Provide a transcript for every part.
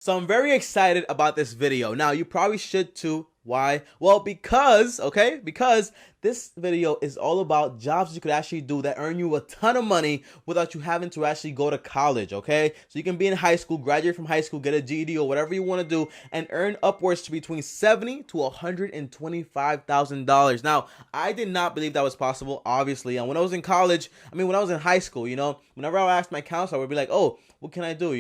So I'm very excited about this video. Now, you probably should too. Why? Well, because this video is all about jobs you could actually do that earn you a ton of money without you having to actually go to college, okay? So you can be in high school, graduate from high school, get a GED or whatever you want to do, and earn upwards to between $70,000 to $125,000. Now, I did not believe that was possible, obviously. And when I was in college, when I was in high school, whenever I asked my counselor, I would be like, oh, what can I do?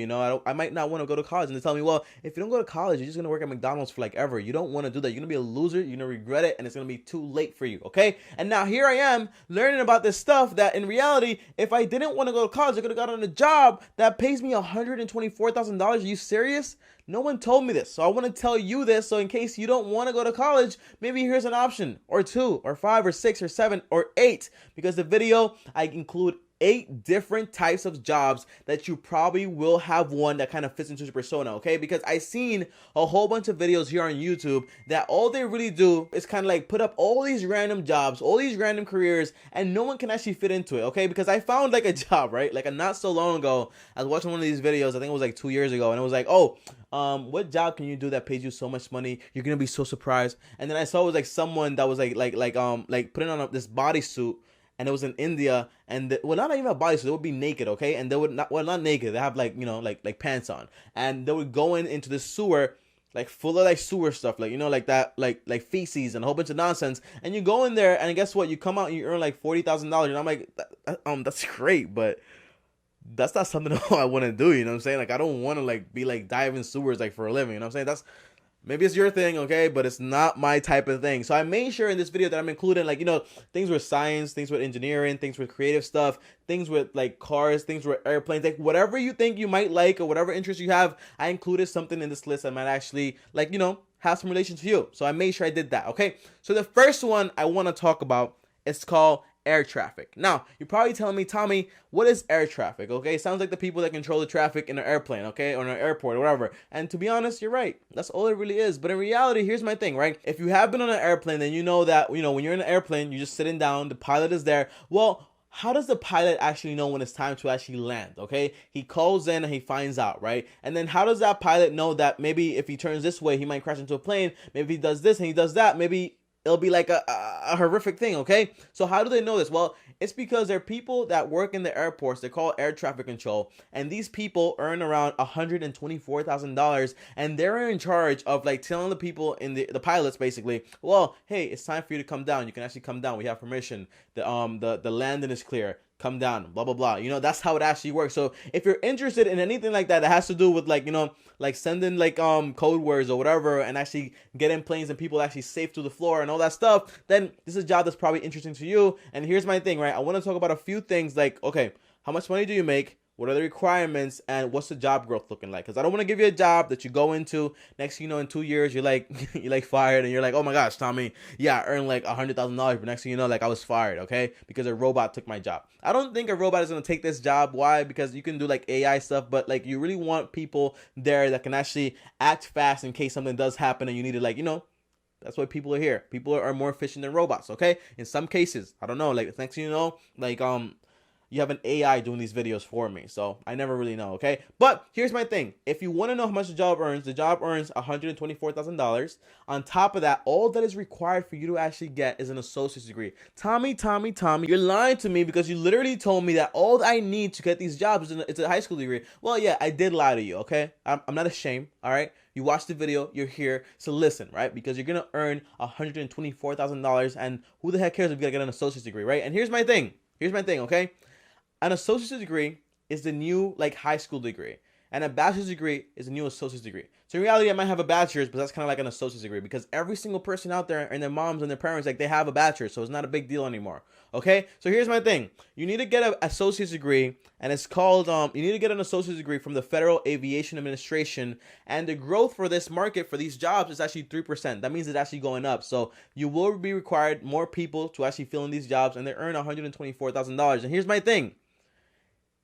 I might not want to go to college. And they tell me, well, if you don't go to college, you're just going to work at McDonald's for like ever. You don't want to do that. You're going to be a loser. You're going to regret it. And it's going to be too late for you. Okay. And now here I am learning about this stuff that in reality, if I didn't want to go to college, I could have gotten a job that pays me $124,000. Are you serious? No one told me this. So I want to tell you this. So in case you don't want to go to college, maybe here's an option or two or five or six or seven or eight, because the video I include 8 different types of jobs that you probably will have one that kind of fits into your persona, okay? Because I've seen a whole bunch of videos here on YouTube that all they really do is kind of like put up all these random jobs, all these random careers, and no one can actually fit into it, okay? Because I found like a job, right? Like not so long ago, I was watching one of these videos, I think it was like 2 years ago, and it was like, oh, what job can you do that pays you so much money? You're gonna be so surprised. And then I saw it was like someone that was like putting on this bodysuit, and it was in India, and well, not even a bodysuit, they would be naked, okay, and they would not naked, they have like like pants on, and they would go into the sewer, like full of like sewer stuff, like like that, like feces and a whole bunch of nonsense, and you go in there, and guess what? You come out and you earn like $40,000, and I'm like, that's great, but that's not something I want to do. You know what I'm saying? Like I don't want to like be like diving sewers like for a living. You know what I'm saying? Maybe it's your thing, okay, but it's not my type of thing. So I made sure in this video that I'm including like, things with science, things with engineering, things with creative stuff, things with like cars, things with airplanes, like whatever you think you might like or whatever interest you have, I included something in this list that might actually like, have some relation to you. So I made sure I did that, okay? So the first one I want to talk about is called air traffic. Now, you're probably telling me, Tommy, what is air traffic? Okay, sounds like the people that control the traffic in an airplane, okay, or in an airport or whatever. And to be honest, you're right. That's all it really is. But in reality, here's my thing, right? If you have been on an airplane, then you know that, when you're in an airplane, you're just sitting down, the pilot is there. Well, how does the pilot actually know when it's time to actually land? Okay, he calls in and he finds out, right? And then how does that pilot know that maybe if he turns this way, he might crash into a plane? Maybe he does this and he does that, maybe it'll be like a horrific thing, okay? So how do they know this? Well, it's because there are people that work in the airports. They're called air traffic control, and these people earn around $124,000, and they're in charge of like telling the people in the pilots basically, well, hey, it's time for you to come down. You can actually come down. We have permission. The landing is clear. Come down, blah blah blah. That's how it actually works. So if you're interested in anything like that has to do with like like sending like code words or whatever, and actually getting planes and people actually safe to the floor and all that stuff, then this is a job that's probably interesting to you. And here's my thing, right? I want to talk about a few things like, okay, how much money do you make? What are the requirements, and what's the job growth looking like? Because I don't want to give you a job that you go into, next thing you know, in 2 years you're like you're like fired, and you're like, oh my gosh, Tommy, yeah, I earned like $100,000, but next thing you know, like I was fired, okay, because a robot took my job. I don't think a robot is gonna take this job. Why? Because you can do like AI stuff, but like you really want people there that can actually act fast in case something does happen and you need to like that's why people are here. People are more efficient than robots, okay? In some cases, I don't know, like next thing you know, like you have an AI doing these videos for me. So I never really know, okay? But here's my thing. If you want to know how much the job earns $124,000. On top of that, all that is required for you to actually get is an associate's degree. Tommy, you're lying to me because you literally told me that all I need to get these jobs is a high school degree. Well, yeah, I did lie to you, okay? I'm not ashamed, all right? You watched the video, you're here, so listen, right? Because you're going to earn $124,000, and who the heck cares if you got to get an associate's degree, right? And here's my thing, okay? An associate's degree is the new like high school degree, and a bachelor's degree is a new associate's degree. So in reality, I might have a bachelor's, but that's kind of like an associate's degree, because every single person out there and their moms and their parents, like they have a bachelor's, so it's not a big deal anymore. Okay, so here's my thing: you need to get an associate's degree, and it's called you need to get an associate's degree from the Federal Aviation Administration, and the growth for this market for these jobs is actually 3%. That means it's actually going up. So you will be required more people to actually fill in these jobs, and they earn $124,000. And here's my thing: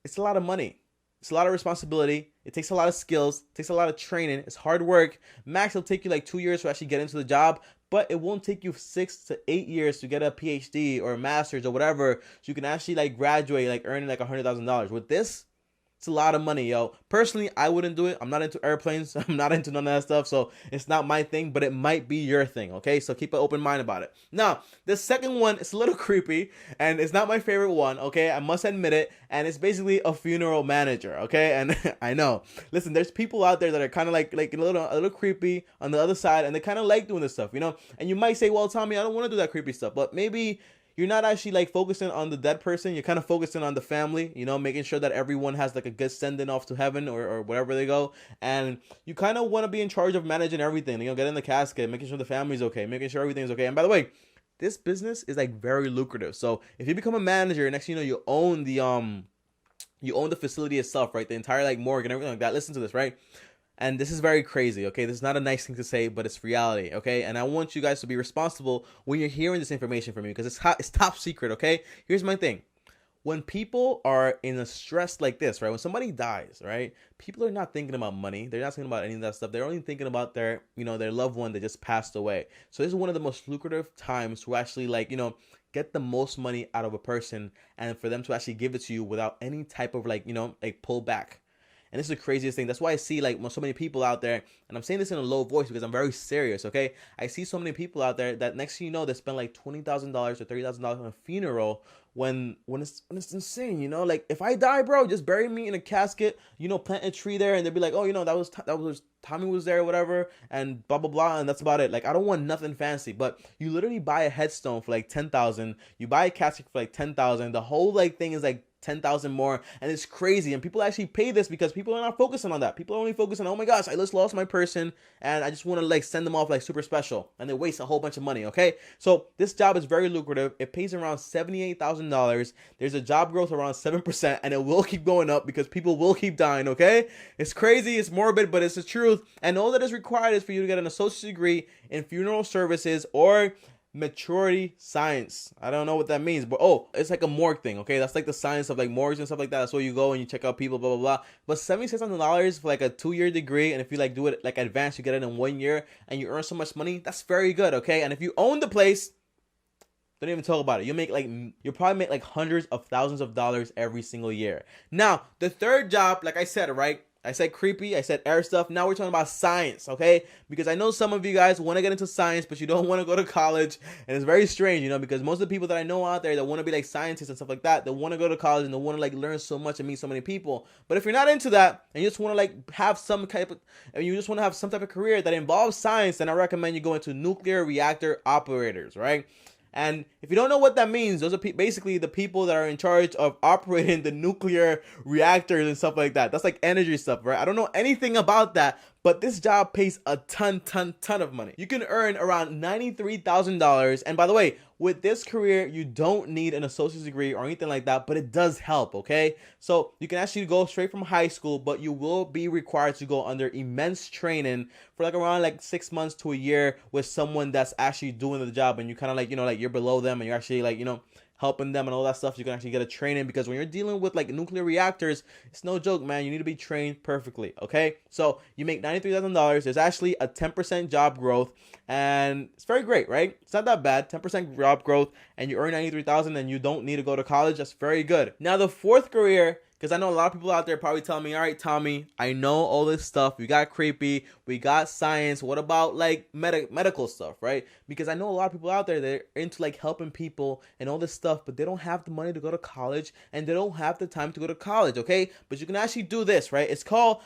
it's a lot of money. It's a lot of responsibility. It takes a lot of skills. It takes a lot of training. It's hard work. Max, it'll take you like 2 years to actually get into the job, but it won't take you 6 to 8 years to get a PhD or a master's or whatever, so you can actually like graduate like earning like $100,000. With this, It's a lot of money, yo. Personally, I wouldn't do it. I'm not into airplanes. I'm not into none of that stuff. So it's not my thing, but it might be your thing, okay? So keep an open mind about it. Now, the second one is a little creepy, and it's not my favorite one, okay? I must admit it. And it's basically a funeral manager, okay? And I know. Listen, there's people out there that are kind of like a little creepy on the other side, and they kind of like doing this stuff, you know? And you might say, well, Tommy, I don't want to do that creepy stuff. But maybe you're not actually like focusing on the dead person. You're kind of focusing on the family, you know, making sure that everyone has like a good sending off to heaven or wherever they go. And you kind of want to be in charge of managing everything, you know, getting the casket, making sure the family's okay, making sure everything's okay. And by the way, this business is like very lucrative. So if you become a manager, next thing you know, you own the facility itself, right? The entire like morgue and everything like that. Listen to this, right? And this is very crazy, okay? This is not a nice thing to say, but it's reality, okay? And I want you guys to be responsible when you're hearing this information from me, because it's top secret, okay? Here's my thing. When people are in a stress like this, right? When somebody dies, right? People are not thinking about money. They're not thinking about any of that stuff. They're only thinking about their, you know, their loved one that just passed away. So this is one of the most lucrative times to actually, like, you know, get the most money out of a person, and for them to actually give it to you without any type of, like, you know, like pullback. And this is the craziest thing. That's why I see like so many people out there, and I'm saying this in a low voice because I'm very serious, okay? I see so many people out there that next thing you know, they spend like $20,000 or $30,000 on a funeral when it's insane, you know? Like, if I die, bro, just bury me in a casket, you know, plant a tree there, and they'll be like, oh, you know, that was Tommy was there or whatever, and blah blah blah, and that's about it. Like, I don't want nothing fancy, but you literally buy a headstone for like 10,000, you buy a casket for like 10,000. The whole like thing is like 10,000 more, and it's crazy. And people actually pay this because people are not focusing on that. People are only focusing on, oh my gosh, I just lost my person and I just want to like send them off like super special, and they waste a whole bunch of money, okay? So this job is very lucrative. It pays around $78,000. There's a job growth around 7%, and it will keep going up because people will keep dying, okay? It's crazy, it's morbid, but it's the truth. And all that is required is for you to get an associate's degree in funeral services or maturity science. I don't know what that means, but oh, it's like a morgue thing, okay? That's like the science of like morgues and stuff like that. That's where you go and you check out people, blah blah blah. But $7,600 for like a 2-year degree, and if you like do it like advanced, you get it in 1 year, and you earn so much money. That's very good, okay? And if you own the place, don't even talk about it. You'll probably make like hundreds of thousands of dollars every single year. Now, the third job, like I said, right? I said creepy, I said air stuff. Now we're talking about science, okay? Because I know some of you guys want to get into science, but you don't want to go to college. And it's very strange, you know, because most of the people that I know out there that want to be like scientists and stuff like that, they want to go to college and they want to like learn so much and meet so many people. But if you're not into that and you just want to like have some type of, and you just want to have some type of career that involves science, then I recommend you go into nuclear reactor operators, right? And if you don't know what that means, those are basically the people that are in charge of operating the nuclear reactors and stuff like that. That's like energy stuff, right? I don't know anything about that, but this job pays a ton of money. You can earn around $93,000. And by the way, with this career, you don't need an associate's degree or anything like that, but it does help, okay? So you can actually go straight from high school, but you will be required to go under immense training for like around like 6 months to a year with someone that's actually doing the job, and you kind of like, you know, like you're below them and you're actually like, you know, helping them and all that stuff. You can actually get a training, because when you're dealing with like nuclear reactors, it's no joke, man. You need to be trained perfectly, okay? So you make $93,000. There's actually a 10% job growth, and it's very great, right? It's not that bad. 10% job growth, and you earn $93,000, and you don't need to go to college. That's very good. Now the fourth career, because I know a lot of people out there probably telling me, all right, Tommy, I know all this stuff. We got creepy. We got science. What about like medical stuff, right? Because I know a lot of people out there that are into like helping people and all this stuff, but they don't have the money to go to college, and they don't have the time to go to college, okay? But you can actually do this, right? It's called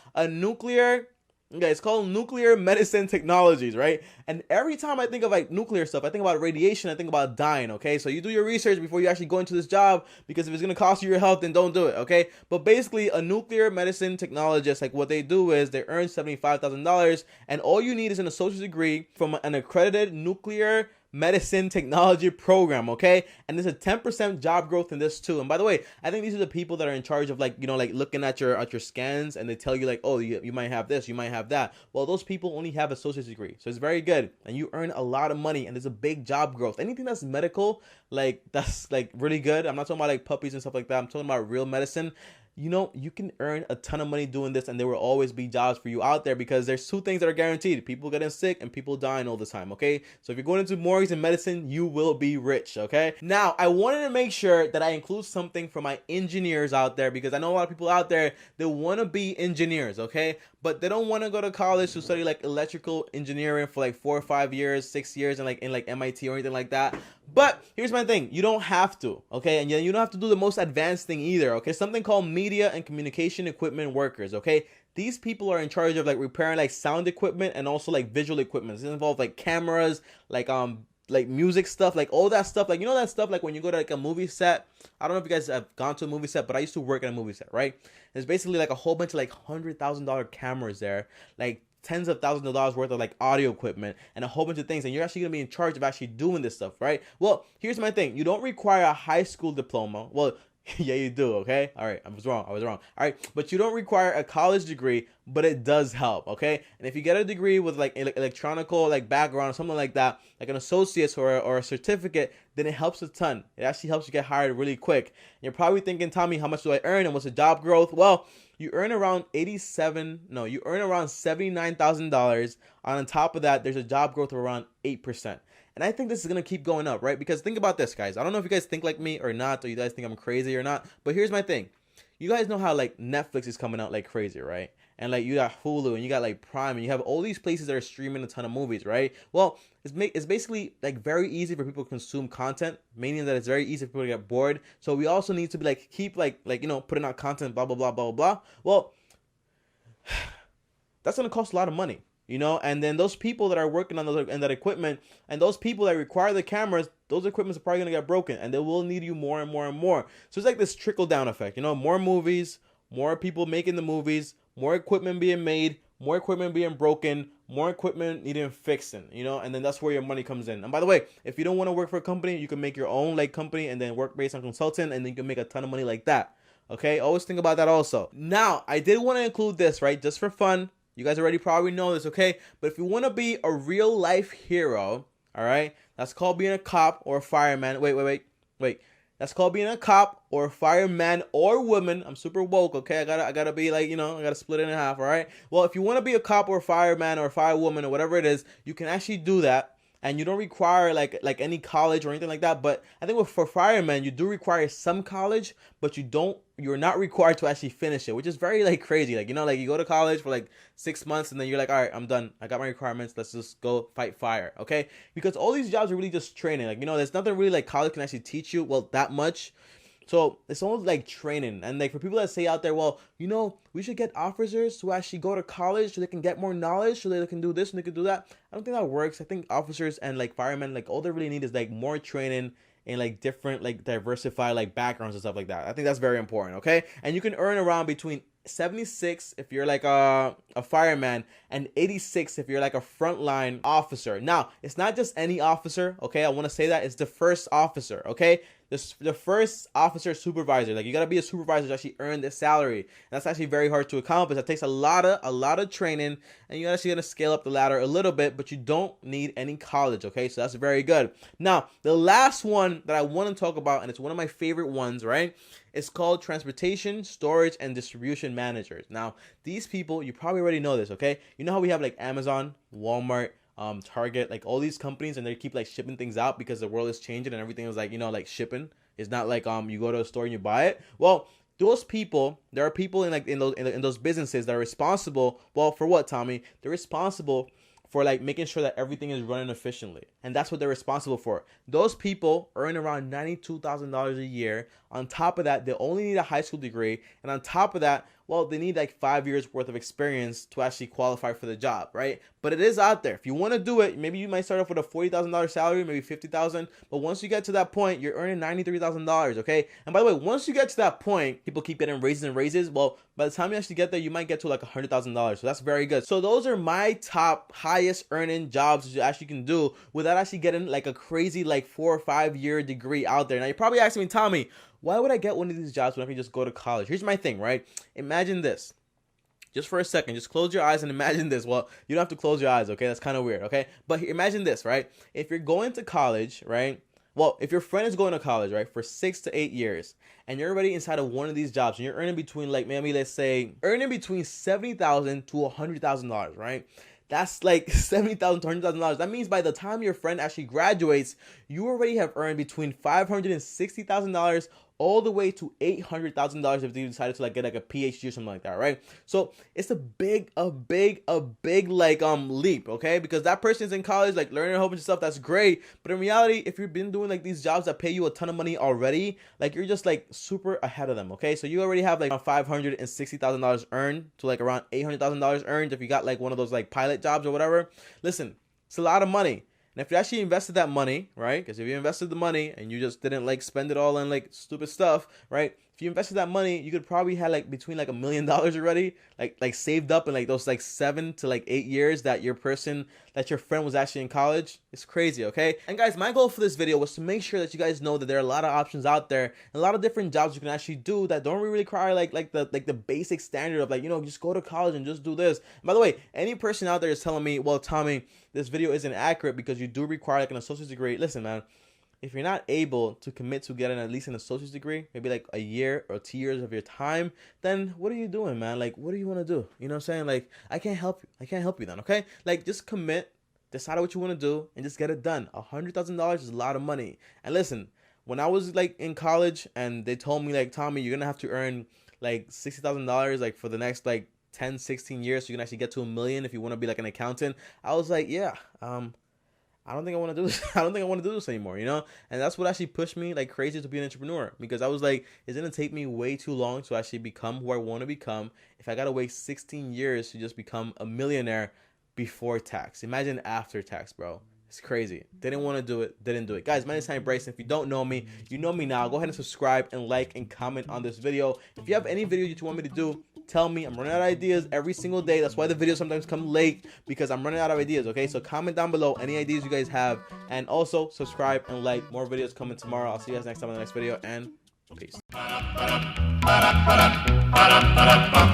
it's called nuclear medicine technologies, right? And every time I think of like nuclear stuff, I think about radiation, I think about dying, okay? So you do your research before you actually go into this job, because if it's going to cost you your health, then don't do it, okay? But basically, a nuclear medicine technologist, like what they do is they earn $75,000, and all you need is an associate's degree from an accredited nuclear medicine technology program, okay? And there's a 10% job growth in this too. And by the way, I think these are the people that are in charge of like, you know, like looking at your scans, and they tell you like, oh, you might have this, you might have that. Well, those people only have associate's degree, so it's very good, and you earn a lot of money, and there's a big job growth. Anything that's medical, like that's like really good. I'm not talking about like puppies and stuff like that. I'm talking about real medicine. you know, you can earn a ton of money doing this, and there will always be jobs for you out there, because there's two things that are guaranteed: people getting sick and people dying all the time. Okay, so if you're going into morgues and medicine, you will be rich. Okay, now I wanted to make sure that I include something for my engineers out there, because I know a lot of people out there, they want to be engineers, okay, but they don't want to go to college to study like electrical engineering for like 4 or 5 years, 6 years, and like in like MIT or anything like that. But here's my thing: you don't have to, okay, and you don't have to do the most advanced thing either. Okay, something called media and communication equipment workers. Okay, these people are in charge of like repairing like sound equipment and also like visual equipment. This involves like cameras, like music stuff, like all that stuff, like, you know, that stuff like when you go to like a movie set. I don't know if you guys have gone to a movie set, but I used to work at a movie set, right? There's basically like a whole bunch of like $100,000 cameras there, like tens of thousands of dollars worth of like audio equipment and a whole bunch of things, and you're actually gonna be in charge of actually doing this stuff, right? Well, here's my thing: you don't require a high school diploma. Well, yeah, you do. Okay, all right, I was wrong. All right, but you don't require a college degree, but it does help. Okay, and if you get a degree with like electronical like background or something like that, like an associate's or a certificate, then it helps a ton. It actually helps you get hired really quick. And you're probably thinking, Tommy, how much do I earn and what's the job growth? Well, you earn around $79,000. On top of that, there's a job growth of around 8%. And I think this is going to keep going up, right? Because think about this, guys. I don't know if you guys think like me or not, or you guys think I'm crazy or not, but here's my thing. You guys know how like Netflix is coming out like crazy, right? And like you got Hulu and you got like Prime and you have all these places that are streaming a ton of movies, right? Well, it's basically like very easy for people to consume content, meaning that it's very easy for people to get bored. So we also need to be like keep like you know, putting out content, blah blah blah blah blah. Well, that's gonna cost a lot of money, you know. And then those people that are working on that equipment, and those people that require the cameras, those equipments are probably gonna get broken, and they will need you more and more and more. So it's like this trickle down effect, you know. More movies, more people making the movies, more equipment being made, more equipment being broken, more equipment needing fixing, you know. And then that's where your money comes in. And by the way, if you don't want to work for a company, you can make your own like company and then work based on consultant, and then you can make a ton of money like that. Okay, always think about that also. Now, I did want to include this, right, just for fun. You guys already probably know this, okay? But if you want to be a real life hero, all right, that's called being a cop or a fireman. Wait. That's called being a cop or a fireman or woman. I'm super woke, okay? I gotta be like, you know, I gotta split it in half, all right? Well, if you want to be a cop or a fireman or a firewoman or whatever it is, you can actually do that. And you don't require like any college or anything like that. But I think for firemen, you do require some college, but you're not required to actually finish it, which is very like crazy. Like, you know, like you go to college for like 6 months and then you're like, all right, I'm done. I got my requirements. Let's just go fight fire. Okay. Because all these jobs are really just training. Like, you know, there's nothing really like college can actually teach you, well, that much. So it's almost like training. And like for people that say out there, well, you know, we should get officers to actually go to college so they can get more knowledge, so they can do this and they can do that. I don't think that works. I think officers and like firemen, like all they really need is like more training and like different, like diversify like backgrounds and stuff like that. I think that's very important. Okay. And you can earn around between 76 if you're like a fireman and 86 if you're like a frontline officer. Now, it's not just any officer, okay? I want to say that it's the first officer, okay? The first officer supervisor. Like, you got to be a supervisor to actually earn this salary. And that's actually very hard to accomplish. That takes a lot of training, and you're actually going to scale up the ladder a little bit, but you don't need any college, okay? So that's very good. Now, the last one that I want to talk about, and it's one of my favorite ones, right? It's called transportation, storage, and distribution managers. Now, these people, you probably already know this, okay? You know how we have like Amazon, Walmart, Target, like all these companies, and they keep like shipping things out because the world is changing and everything is like, you know, like shipping. It's not like you go to a store and you buy it. Well, those people, there are people in like in those businesses that are responsible. Well, for what, Tommy? They're responsible for like making sure that everything is running efficiently. And that's what they're responsible for. Those people earn around $92,000 a year. On top of that, they only need a high school degree. And on top of that, well, they need like 5 years worth of experience to actually qualify for the job, right? But it is out there. If you want to do it, maybe you might start off with a $40,000 salary, maybe $50,000. But once you get to that point, you're earning $93,000, okay? And by the way, once you get to that point, people keep getting raises and raises. Well, by the time you actually get there, you might get to like $100,000. So that's very good. So those are my top highest earning jobs that you actually can do without actually getting like a crazy like 4 or 5 year degree out there. Now you're probably asking me, Tommy, why would I get one of these jobs when I can just go to college? Here's my thing, right? Imagine this. Just for a second, just close your eyes and imagine this. Well, you don't have to close your eyes, okay? That's kind of weird, okay? But imagine this, right? If you're going to college, right? Well, if your friend is going to college, right, for 6 to 8 years, and you're already inside of one of these jobs, and you're earning between, like, maybe let's say, earning between $70,000 to $100,000, right? That's like $70,000 to $100,000. That means by the time your friend actually graduates, you already have earned between $560,000 all the way to $800,000 if you decided to like get like a PhD or something like that, right? So it's a big like leap, okay? Because that person is in college, like learning a whole bunch of stuff. That's great, but in reality, if you've been doing like these jobs that pay you a ton of money already, like you're just like super ahead of them, okay? So you already have like $560,000 earned to like around $800,000 earned if you got like one of those like pilot jobs or whatever. Listen, it's a lot of money. And if you actually invested that money, right? Because if you invested the money and you just didn't like spend it all on like stupid stuff, right? If you invested that money, you could probably have like between like $1 million already, like saved up in like those like 7 to like 8 years that your friend was actually in college. It's crazy, okay? And guys, my goal for this video was to make sure that you guys know that there are a lot of options out there, and a lot of different jobs you can actually do that don't really require like the basic standard of like, you know, just go to college and just do this. And by the way, any person out there is telling me, well, Tommy, this video isn't accurate because you do require like an associate's degree. Listen, man. If you're not able to commit to getting at least an associate's degree, maybe like a year or 2 years of your time, then what are you doing, man? Like, what do you want to do? You know what I'm saying? Like, I can't help you. I can't help you then, okay? Like, just commit, decide what you want to do, and just get it done. $100,000 is a lot of money. And listen, when I was like in college and they told me like, Tommy, you're going to have to earn like $60,000 like for the next like 10, 16 years so you can actually get to $1 million if you want to be like an accountant. I was like, yeah, I don't think I want to do this. I don't think I want to do this anymore, you know? And that's what actually pushed me like crazy to be an entrepreneur, because I was like, it's going to take me way too long to actually become who I want to become if I got to wait 16 years to just become a millionaire before tax. Imagine after tax, bro. It's crazy. Didn't want to do it. Didn't do it. Guys, my name is TommyBryson. If you don't know me, you know me now. Go ahead and subscribe and like and comment on this video. If you have any video that you want me to do, tell me. I'm running out of ideas every single day. That's why the videos sometimes come late, because I'm running out of ideas, okay? So comment down below any ideas you guys have. And also subscribe and like. More videos coming tomorrow. I'll see you guys next time on the next video. And peace.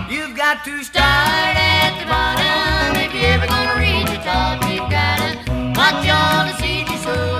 You've got to start at the bottom if you're ever gonna reach the top. You've gotta watch all the seeds you sow.